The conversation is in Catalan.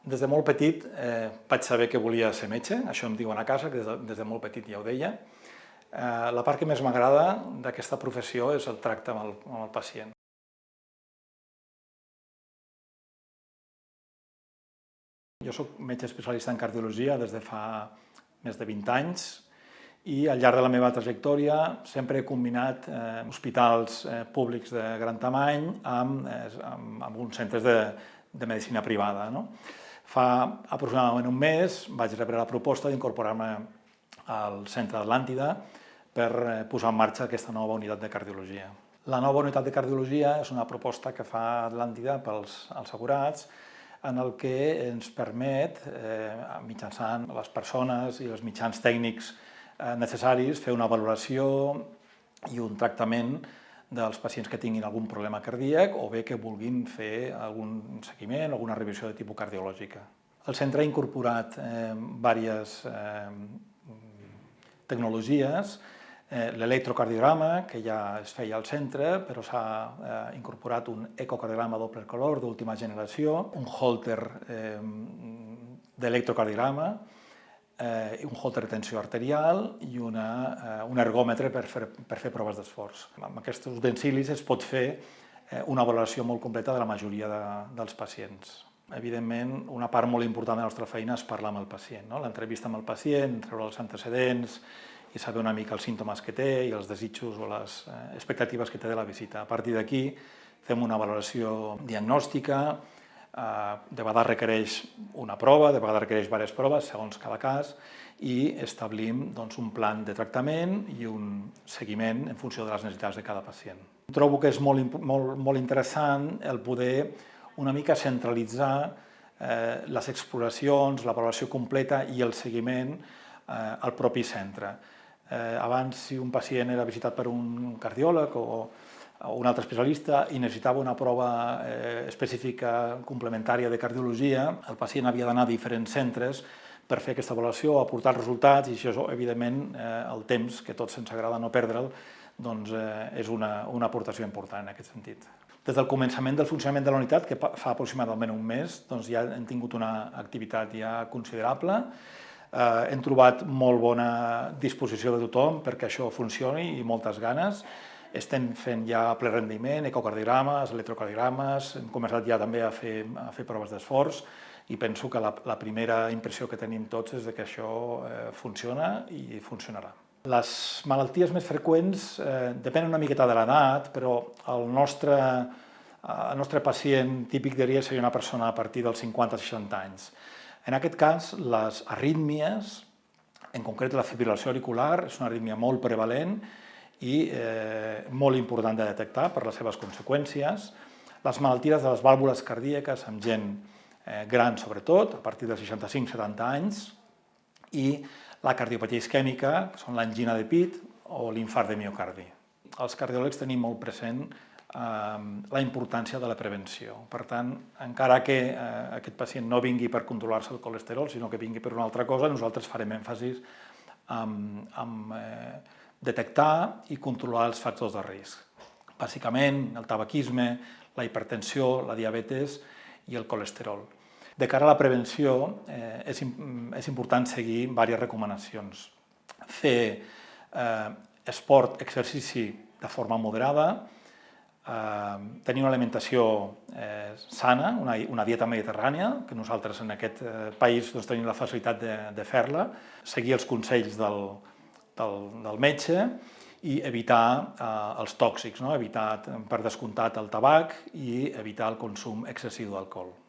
Des de molt petit vaig saber que volia ser metge, això em diuen a casa, que des de molt petit ja ho deia. La part que més m'agrada d'aquesta professió és el tracte amb el pacient. Jo soc metge especialista en cardiologia des de fa més de 20 anys i al llarg de la meva trajectòria sempre he combinat hospitals públics de gran tamany amb uns centres de medicina privada. Fa aproximadament un mes vaig rebre la proposta d'incorporar-me al Centre Atlàntida per posar en marxa aquesta nova unitat de cardiologia. La nova unitat de cardiologia és una proposta que fa Atlàntida pels assegurats en el que ens permet, mitjançant les persones i els mitjans tècnics necessaris, fer una valoració i un tractament dels pacients que tinguin algun problema cardíac o bé que vulguin fer algun seguiment o alguna revisió de tipus cardiològica. El centre ha incorporat diverses tecnologies, l'electrocardiograma, que ja es feia al centre, però s'ha incorporat un ecocardiograma doble color d'última generació, un holter d'electrocardiograma, un holter de tensió arterial i un ergòmetre per fer proves d'esforç. Amb aquests utensilis es pot fer una valoració molt completa de la majoria dels pacients. Evidentment, una part molt important de la nostra feina és parlar amb el pacient, l'entrevista amb el pacient, treure els antecedents i saber una mica els símptomes que té i els desitjos o les expectatives que té de la visita. A partir d'aquí fem una valoració diagnòstica, de vegades requereix una prova, de vegades requereix diverses proves, segons cada cas, i establim un plan de tractament i un seguiment en funció de les necessitats de cada pacient. Trobo que és molt interessant el poder una mica centralitzar les exploracions, la valoració completa i el seguiment al propi centre. Abans, si un pacient era visitat per un cardiòleg o un altre especialista i necessitava una prova específica complementària de cardiologia, el pacient havia d'anar a diferents centres per fer aquesta avaluació, aportar els resultats, i això, evidentment, el temps, que a tots ens agrada no perdre'l, és una aportació important en aquest sentit. Des del començament del funcionament de la unitat, que fa aproximadament un mes, ja hem tingut una activitat ja considerable. Hem trobat molt bona disposició de tothom perquè això funcioni i moltes ganes. Estem fent ja ple rendiment, ecocardiogrames, electrocardiogrames, hem començat ja també a fer proves d'esforç i penso que la primera impressió que tenim tots és que això funciona i funcionarà. Les malalties més freqüents depenen una miqueta de l'edat, però el nostre pacient típic seria una persona a partir dels 50-60 anys. En aquest cas, les arrítmies, en concret la fibril·lació auricular, és una arrítmia molt prevalent i molt important de detectar per les seves conseqüències. Les malalties de les vàlvules cardíaques amb gent gran, sobretot, a partir de 65-70 anys, i la cardiopatia isquèmica, que són l'angina de pit o l'infart de miocardi. Els cardiòlegs tenim molt present la importància de la prevenció. Per tant, encara que aquest pacient no vingui per controlar-se el colesterol, sinó que vingui per una altra cosa, nosaltres farem èmfasis en detectar i controlar els factors de risc. Bàsicament, el tabaquisme, la hipertensió, la diabetes i el colesterol. De cara a la prevenció, és important seguir diverses recomanacions. Fer esport, exercici de forma moderada, tenir una alimentació sana, una dieta mediterrània, que nosaltres en aquest país tenim la facilitat de fer-la, seguir els consells del metge i evitar els tòxics, evitar per descomptat el tabac i evitar el consum excessiu d'alcohol.